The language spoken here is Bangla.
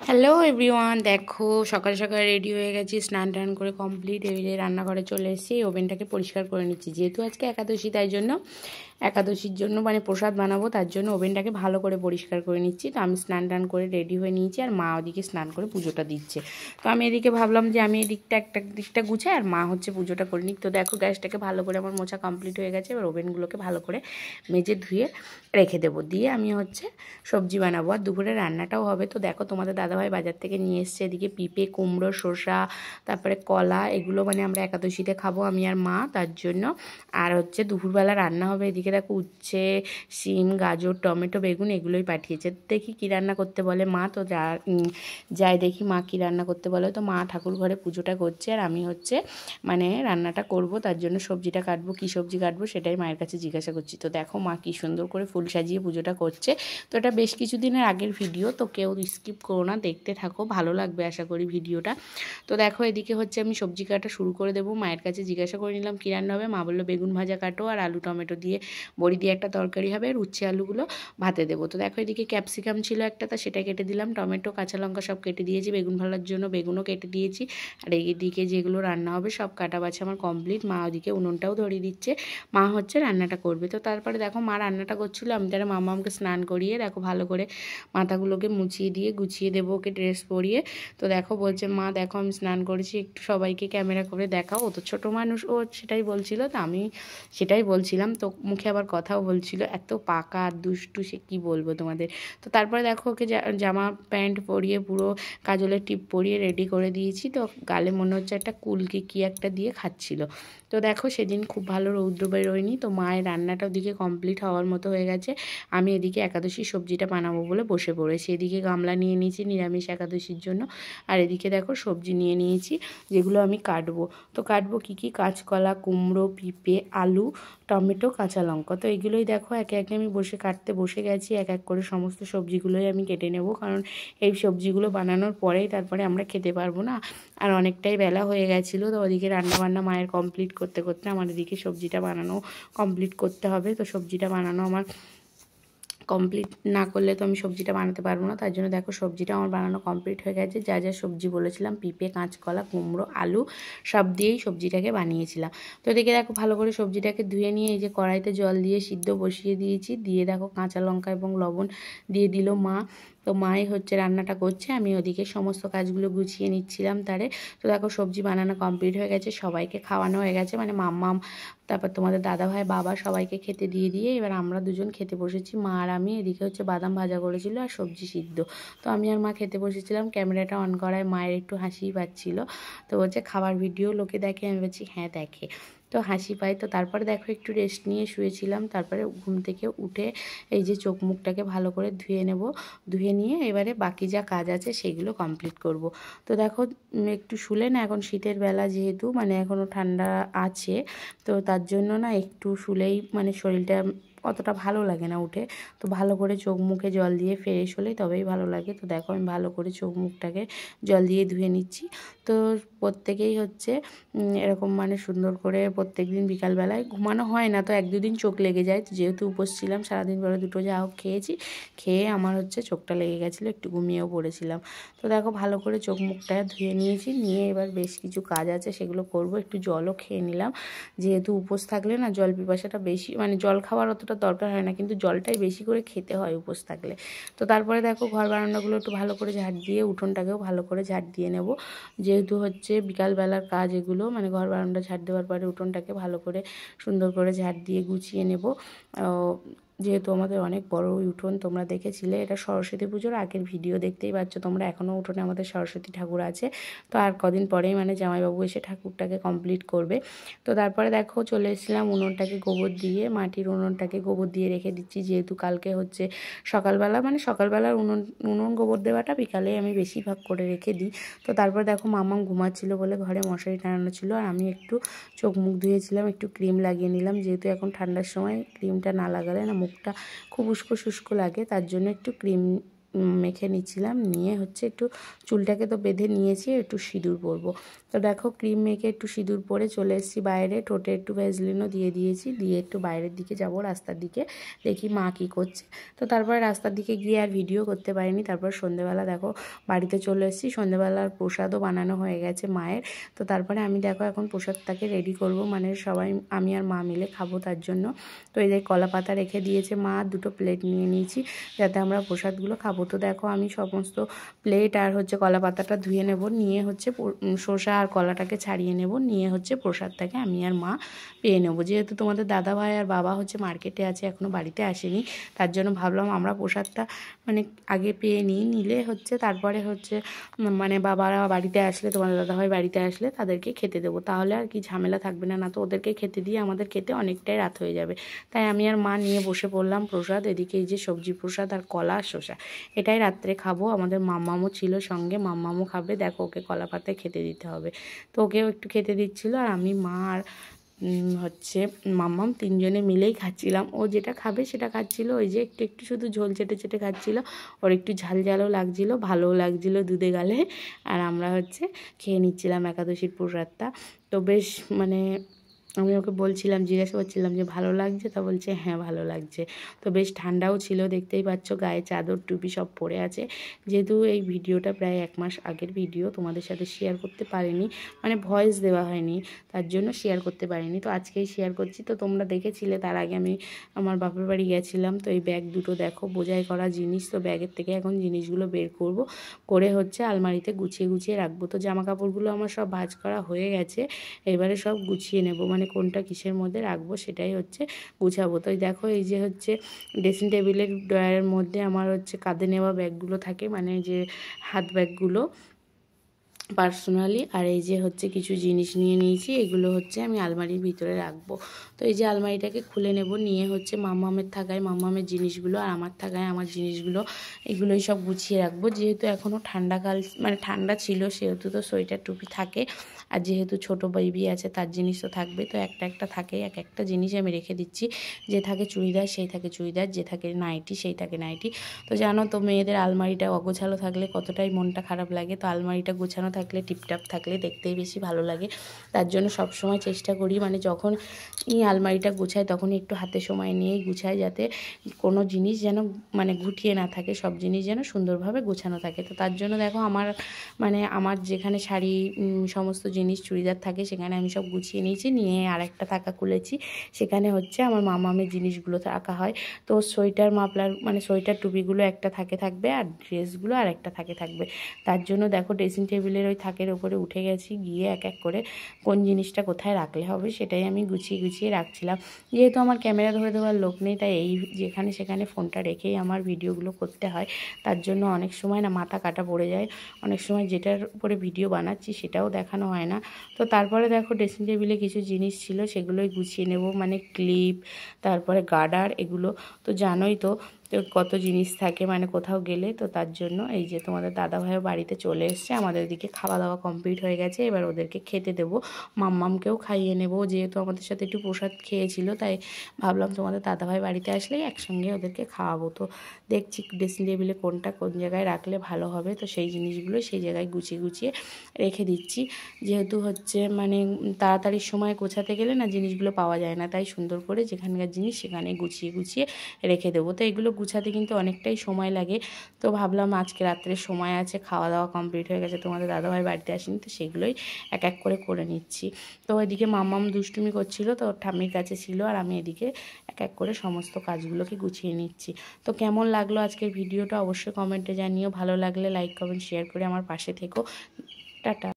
হ্যালো এভরিওয়ান, দেখো সকাল সকাল রেডি হয়ে গেছি, স্নান টান করে কমপ্লিট। এবারে রান্নাঘরে চলে এসেছি, ওভেনটাকে পরিষ্কার করে নিচ্ছি। যেহেতু আজকে একাদশী, তাই জন্য একাদশীর জন্য মানে প্রসাদ বানাবো, তার জন্য ওভেনটাকে ভালো করে পরিষ্কার করে নিচ্ছি। তো আমি স্নান টান করে রেডি হয়ে নিয়েছি, আর মা ওদিকে স্নান করে পুজোটা দিচ্ছে। তো আমি এদিকে ভাবলাম যে আমি এদিকটা একটা দিকটা গুছাই, আর মা হচ্ছে পুজোটা করে নিক। তো দেখো গ্যাসটাকে ভালো করে আমার মোছা কমপ্লিট হয়ে গেছে। এবার ওভেনগুলোকে ভালো করে মেজে ধুয়ে রেখে দেবো, দিয়ে আমি হচ্ছে সবজি বানাবো, আর দুপুরে রান্নাটাও হবে। তো দেখো তোমাদের দাদাভাই বাজার থেকে নিয়ে এসছে এদিকে পেঁপে, কুমড়ো, শসা, তারপরে কলা, এগুলো মানে আমরা একাদশীতে খাবো আমি আর মা, তার জন্য। আর হচ্ছে দুপুরবেলা রান্না হবে। এদিকে দেখো উচ্ছে, শিম, গাজর, টমেটো, বেগুন এগুলোই পাঠিয়েছে। দেখি কী রান্না করতে বলে মা। তো যাই দেখি মা কী রান্না করতে বলে। তো মা ঠাকুর ঘরে পুজোটা করছে, আর আমি হচ্ছে মানে রান্নাটা করব, তার জন্য সবজিটা কাটবো। কী সবজি কাটবো সেটাই মায়ের কাছে জিজ্ঞাসা করছি। তো দেখো মা কী সুন্দর করে ফুল সাজিয়ে পুজোটা করছে। তো এটা বেশ কিছুদিনের আগের ভিডিও, তো কেউ স্কিপ করো না, দেখতে থাকো, ভালো লাগবে আশা করি ভিডিওটা। তো দেখো এদিকে হচ্ছে আমি সবজি কাটা শুরু করে দেবো। মায়ের কাছে জিজ্ঞাসা করে নিলাম কী রান্না হবে। মা বললো বেগুন ভাজা কাটো, আর আলু টমেটো দিয়ে বড়ি দিয়ে একটা তরকারি হবে, আর উচ্ছে আলুগুলো ভাতে দেবো। তো দেখো এদিকে ক্যাপসিকাম ছিল একটা, তা সেটা কেটে দিলাম। টমেটো, কাঁচা লঙ্কা সব কেটে দিয়েছি, বেগুন ভাজার জন্য বেগুনও কেটে দিয়েছি। আর এইদিকে যেগুলো রান্না হবে সব কাটা বাছা আমার কমপ্লিট। মা ওদিকে উনুনটাও ধরিয়ে দিচ্ছে, মা হচ্ছে রান্নাটা করবে। তো তারপরে দেখো মা রান্নাটা করছিলো, আমি তারা মামাকে স্নান করিয়ে দেখো ভালো করে মাথাগুলোকে মুছিয়ে দিয়ে গুছিয়ে দেবো, ওকে ড্রেস পরিয়ে। তো দেখো বলছে মা দেখো আমি স্নান করেছি, একটু সবাইকে ক্যামেরা করে দেখাও। ও তো ছোটো মানুষ, ও সেটাই বলছিল। তো আমি সেটাই বলছিলাম, তো মুখে আবার কথাও বলছিল, এত পাকা আর দুষ্টু, সে কী বলবো তোমাদের। তো তারপরে দেখো ওকে জামা প্যান্ট পরিয়ে পুরো কাজলের টিপ পরিয়ে রেডি করে দিয়েছি। তো গালে মনে হচ্ছে একটা কুলকি কী একটা দিয়ে খাচ্ছিল। তো দেখো সেদিন খুব ভালো রৌদ্র বেরোয়নি। তো মায়ের রান্নাটা ওদিকে কমপ্লিট হওয়ার মতো হয়ে গেছে। আমি এদিকে একাদশীর সবজিটা বানাবো বলে বসে পড়েছি। এদিকে গামলা নিয়ে নিয়েছি নিরামিষ একাদশীর জন্য, আর এদিকে দেখো সবজি নিয়ে নিয়েছি যেগুলো আমি কাটবো। তো কাটবো কী কী, কাঁচকলা, কুমড়ো, পেঁপে, আলু, টমেটো, কাঁচা লঙ্কা। তো এগুলোই দেখো একে একে আমি কাটতে বসে গেছি। এক এক করে সমস্ত সবজিগুলোই আমি কেটে নেব, কারণ এই সবজিগুলো বানানোর পরেই তারপরে আমরা খেতে পারবো না। আর অনেকটাই বেলা হয়ে গেছিলো। তো ওদিকে রান্নাবান্না মায়ের কমপ্লিট করতে করতে আমার এদিকে সবজিটা বানানো কমপ্লিট করতে হবে। তো সবজিটা বানানো আমার কমপ্লিট না করলে তো আমি সবজিটা বানাতে পারবো না, তার জন্য দেখো সবজিটা আমার বানানো কমপ্লিট হয়ে গেছে। যা যা সবজি বলেছিলাম, পেঁপে, কাঁচকলা, কুমড়ো, আলু সব দিয়েই সবজিটাকে বানিয়েছিলাম। তো এদিকে দেখো ভালো করে সবজিটাকে ধুয়ে নিয়ে এই যে কড়াইতে জল দিয়ে সিদ্ধ বসিয়ে দিয়েছি, দিয়ে দেখো কাঁচা লঙ্কা এবং লবণ দিয়ে দিল মা। তো মাই হচ্ছে রান্নাটা করছে, আমি ওদিকে সমস্ত কাজগুলো গুছিয়ে নিচ্ছিলাম তারে। তো দেখো সবজি বানানো কমপ্লিট হয়ে গেছে, সবাইকে খাওয়ানো হয়ে গেছে, মানে মাম্মাম, তারপর তোমাদের দাদাভাই, বাবা সবাইকে খেতে দিয়ে দিয়ে এবার আমরা দুজন খেতে বসেছি, মা আর আমি। এদিকে হচ্ছে বাদাম ভাজা করেছিল আর সবজি সিদ্ধ। তো আমি আর মা খেতে বসেছিলাম। ক্যামেরাটা অন করায় মায়ের একটু হাসিই পাচ্ছিল। তো বলছে খাবার ভিডিও লোকে দেখে, আমি বলছি হ্যাঁ দেখে, তো হাসি পায়। তো তারপরে দেখো একটু রেস্ট নিয়ে শুয়েছিলাম। তারপরে ঘুম থেকে উঠে এই যে চোখ মুখটাকে ভালো করে ধুয়ে নেব, ধুয়ে নিয়ে এবারে বাকি যা কাজ আছে সেগুলো কমপ্লিট করব। তো দেখো একটু শুলে না, এখন শীতের বেলা যেহেতু মানে এখনও ঠান্ডা আছে, তো তার জন্য না একটু শুলেই মানে শরীরটা অতটা ভালো লাগে না উঠে। তো ভালো করে চোখ মুখে জল দিয়ে ফ্রেশ হলেই তবেই ভালো লাগে। তো দেখো আমি ভালো করে চোখ মুখটাকে জল দিয়ে ধুয়ে নিচ্ছি। তো প্রত্যেকেই হচ্ছে এরকম মানে সুন্দর করে প্রত্যেক দিন বিকালবেলায় ঘুমানো হয় না, তো এক দুদিন চোখ লেগে যায়। তো যেহেতু উপোস ছিলাম সারাদিন পরে দুটো যা হোক খেয়েছি, খেয়ে আমার হচ্ছে চোখটা লেগে গেছিলো, একটু ঘুমিয়েও পড়েছিলাম। তো দেখো ভালো করে চোখ মুখটা ধুয়ে নিয়েছি, নিয়ে এবার বেশ কিছু কাজ আছে সেগুলো করব। একটু জলও খেয়ে নিলাম, যেহেতু উপোস থাকলে না জল পিপাসাটা বেশি, মানে জল খাওয়ার অতটা দরকার হয় না, কিন্তু জলটাই বেশি করে খেতে হয় উপোস থাকলে। তো তারপরে দেখো ঘর বারান্দাগুলো একটু ভালো করে ঝাড় দিয়ে উঠোনটাকেও ভালো করে ঝাড় দিয়ে নেব, যেহেতু হচ্ছে বিকালবেলার কাজ এগুলো, মানে ঘর বারান্দা ঝাড় দেওয়ার পরে উঠোনটাকে ভালো করে সুন্দর করে ঝাড় দিয়ে গুছিয়ে নেব। যেহেতু আমাদের অনেক বড় উঠোন, তোমরা দেখেছিলে, এটা সরস্বতী পুজোর আগের ভিডিও, দেখতেই পাচ্ছ তোমরা। এখনও উঠোনে আমাদের সরস্বতী ঠাকুর আছে। তো আর কদিন পরেই মানে জামাইবাবু এসে ঠাকুরটাকে কমপ্লিট করবে। তো তারপরে দেখো চলে এসেছিলাম উনুনটাকে গোবর দিয়ে, মাটির উনুনটাকে গোবর দিয়ে রেখে দিচ্ছি, যেহেতু কালকে হচ্ছে সকালবেলা, মানে সকালবেলার উনুন গোবর দেওয়াটা বিকালে আমি বেশিরভাগ করে রেখে দিই। তো তারপর দেখো মামাম ঘুমাচ্ছিল বলে ঘরে মশারি টানানো ছিল, আর আমি একটু চোখ মুখ ধুয়েছিলাম, একটু ক্রিম লাগিয়ে নিলাম, যেহেতু এখন ঠান্ডার সময় ক্রিমটা না লাগালে না মুখটা খুব উস্কো শুষ্কো লাগে, তার জন্য একটু ক্রিম মেখে নিচ্ছিলাম, নিয়ে হচ্ছে একটু চুলটাকে তো বেঁধে নিয়েছি, একটু সিঁদুর পরবো। তো দেখো ক্রিম মেখে একটু সিঁদুর পরে চলে এসেছি বাইরে, ঠোঁটে একটু ভ্যাসলিনও দিয়ে দিয়েছি, দিয়ে একটু বাইরের দিকে যাব, রাস্তার দিকে দেখি মা কী করছে। তো তারপরে রাস্তার দিকে গিয়ে আর ভিডিও করতে পারিনি। তারপর সন্ধ্যেবেলা দেখো বাড়িতে চলে এসেছি, সন্ধ্যেবেলার প্রসাদও বানানো হয়ে গেছে মায়ের। তো তারপরে আমি দেখো এখন প্রসাদটাকে রেডি করব, মানে সবাই আমি আর মা মিলে খাবো তার জন্য। তো এই যে কলা পাতা রেখে দিয়েছে মা, দুটো প্লেট নিয়ে নিয়েছি যাতে আমরা প্রসাদগুলো খাবো। তো দেখো আমি সমস্ত প্লেট আর হচ্ছে কলা পাতাটা ধুয়ে নেব, নিয়ে হচ্ছে শসা আর কলাটাকে ছাড়িয়ে নেব, নিয়ে হচ্ছে প্রসাদটাকে আমি আর মা পেয়ে নেব। যেহেতু তোমাদের দাদা ভাই আর বাবা হচ্ছে মার্কেটে আছে, এখনও বাড়িতে আসেনি, তার জন্য ভাবলাম আমরা প্রসাদটা মানে আগে পেয়ে নিলে হচ্ছে তারপরে হচ্ছে মানে বাবারা বাড়িতে আসলে, তোমাদের দাদা ভাই বাড়িতে আসলে তাদেরকে খেতে দেবো, তাহলে আর কি ঝামেলা থাকবে না। না তো ওদেরকে খেতে দিয়ে আমাদের খেতে অনেকটাই রাত হয়ে যাবে। তাই আমি আর মা নিয়ে বসে পড়লাম প্রসাদ। এদিকে এই যে সবজি প্রসাদ আর কলা আর শসা, এটাই রাত্রে খাবো। আমাদের মাম্মামও ছিল সঙ্গে, মাম্মামও খাবে। দেখো ওকে কলা পাতায় খেতে দিতে হবে, তো ওকেও একটু খেতে দিচ্ছিলো, আর আমি মা আর হচ্ছে মাম্মাম তিনজনে মিলেই খাচ্ছিলাম। ও যেটা খাবে সেটা খাচ্ছিল, ওই যে একটু একটু শুধু ঝোল চেটে চেটে খাচ্ছিল। ওর একটু ঝাল ঝালও লাগছিল, ভালোও লাগছিল দুধে গালে। আর আমরা হচ্ছে খেয়ে নিচ্ছিলাম একাদশীর প্রসাদটা। তো বেশ মানে আমি ওকে বলছিলাম, জিজ্ঞাসা করছিলাম যে ভালো লাগছে, তা বলছে হ্যাঁ ভালো লাগছে। তো বেশ ঠান্ডাও ছিল, দেখতেই পাচ্ছ গায়ে চাদর টুপি সব পরে আছে। যেহেতু এই ভিডিওটা প্রায় 1 মাস আগের ভিডিও, তোমাদের সাথে শেয়ার করতে পারিনি, মানে ভয়েস দেওয়া হয়নি, তার জন্য শেয়ার করতে পারিনি। তো আজকেই শেয়ার করছি। তো তোমরা দেখেছিলে তার আগে আমি আমার বাপের বাড়ি গেছিলাম। তো এই ব্যাগ দুটো দেখো বোঝাই করা জিনিস, তো ব্যাগের থেকে এখন জিনিসগুলো বের করব, করে হচ্ছে আলমারিতে গুছিয়ে গুছিয়ে রাখবো। তো জামা কাপড়গুলো আমার সব ভাঁজ করা হয়ে গেছে, এবারে সব গুছিয়ে নেব, মানে কোনটা কিসের মধ্যে রাখবো সেটাই হচ্ছে গুছাবো। তো দেখো এই যে হচ্ছে ড্রেসিং টেবিলের ড্রয়ারের মধ্যে আমার হচ্ছে কাঁধে নেওয়া ব্যাগগুলো থাকে, মানে যে হাত ব্যাগগুলো পার্সোনালি। আর এই যে হচ্ছে কিছু জিনিস নিয়ে নিয়েছি, এগুলো হচ্ছে আমি আলমারির ভিতরে রাখবো। তো এই যে আলমারিটাকে খুলে নেব, নিয়ে হচ্ছে মাম্মামের থাকায় মাম্মামের জিনিসগুলো, আর আমার থাকায় আমার জিনিসগুলো, এগুলোই সব গুছিয়ে রাখবো। যেহেতু এখনও ঠান্ডাকাল, মানে ঠান্ডা ছিল, সেহেতু তো সোয়েটার টুপি থাকে, আর যেহেতু ছোটো বেবি আছে তার জিনিস তো থাকবে, তো একটা একটা থাকে, এক একটা জিনিস আমি রেখে দিচ্ছি। যে থাকে চুড়িদার সেই থাকে চুড়িদার, যে থাকে নাইটি সেই থাকে নাইটি। তো জানো তো মেয়েদের আলমারিটা অগোছালো থাকলে কতটাই মনটা খারাপ লাগে। তো আলমারিটা গোছানো থাকলে, টিপটাপ থাকলে দেখতেই বেশি ভালো লাগে। তার জন্য সবসময় চেষ্টা করি, মানে যখন এই আলমারিটা গুছাই তখনই একটু হাতে সময় নিয়েই গুছাই, যাতে কোনো জিনিস যেন মানে গুটিয়ে না থাকে, সব জিনিস যেন সুন্দরভাবে গোছানো থাকে। তো তার জন্য দেখো আমার মানে আমার যেখানে শাড়ি সমস্ত জিনিস চুড়িদার থাকে সেখানে আমি সব গুছিয়ে নিয়েছি, নিয়ে আরেকটা থাকা খুলেছি, সেখানে হচ্ছে আমার মামামের জিনিসগুলো রাখা হয়। তো সোয়েটার মাফলার মানে সোয়েটার টুপিগুলো একটা থাকবে, আর ড্রেসগুলো আর একটা থাকবে। তার জন্য দেখো ড্রেসিং টেবিলের ওই থাকের ওপরে উঠে গেছি, গিয়ে এক এক করে কোন জিনিসটা কোথায় রাখলে হবে সেটাই আমি গুছিয়ে গুছিয়ে রাখছিলাম। যেহেতু আমার ক্যামেরা ধরে দেওয়ার লোক নেই, তাই এই যেখানে সেখানে ফোনটা রেখেই আমার ভিডিওগুলো করতে হয়। তার জন্য অনেক সময় না মাথা কাটা পড়ে যায়, অনেক সময় যেটার উপরে ভিডিও বানাচ্ছি সেটাও দেখানো হয় না। তো তারপরে দেখো ড্রেসিং টেবিলে কিছু জিনিস ছিল, সেগুলোই গুছিয়ে নেব, মানে ক্লিপ, তারপরে গার্ডার, এগুলো তো জানোই তো কত জিনিস থাকে মানে কোথাও গেলে। তো তার জন্য এই যে তোমাদের দাদাভাইও বাড়িতে চলে এসছে, আমাদের দিকে খাওয়া দাওয়া কমপ্লিট হয়ে গেছে, এবার ওদেরকে খেতে দেবো, মাম্মামকেও খাইয়ে নেব। যেহেতু আমাদের সাথে একটু প্রসাদ খেয়েছিল, তাই ভাবলাম তোমাদের দাদাভাই বাড়িতে আসলেই একসঙ্গে ওদেরকে খাওয়াবো। তো দেখছি ড্রেসিং টেবিলে কোনটা কোন জায়গায় রাখলে ভালো হবে, তো সেই জিনিসগুলো সেই জায়গায় গুছিয়ে গুছিয়ে রেখে দিচ্ছি। যেহেতু হচ্ছে মানে তাড়াতাড়ির সময় গোছাতে গেলে না জিনিসগুলো পাওয়া যায় না, তাই সুন্দর করে যেখানকার জিনিস সেখানে গুছিয়ে গুছিয়ে রেখে দেবো। তো এগুলো গুছাতে কিন্তু অনেকটাই সময় লাগে। তো ভাবলাম আজকে রাত্রে সময় আছে, খাওয়া দাওয়া কমপ্লিট হয়ে গেছে, তোমাদের দাদাভাই বাড়িতে আসেনি, তো সেগুলোই এক এক করে নিচ্ছি। তো এদিকে মাম্মাম দুষ্টুমি করছিল, তো ওর ঠাম্মির কাছে ছিল, আর আমি এদিকে এক এক করে সমস্ত কাজগুলোকে গুছিয়ে নিচ্ছি। তো কেমন লাগলো আজকের ভিডিওটা অবশ্যই কমেন্টে জানিও, ভালো লাগলে লাইক কমেন্ট শেয়ার করে আমার পাশে থেকো। টাটা।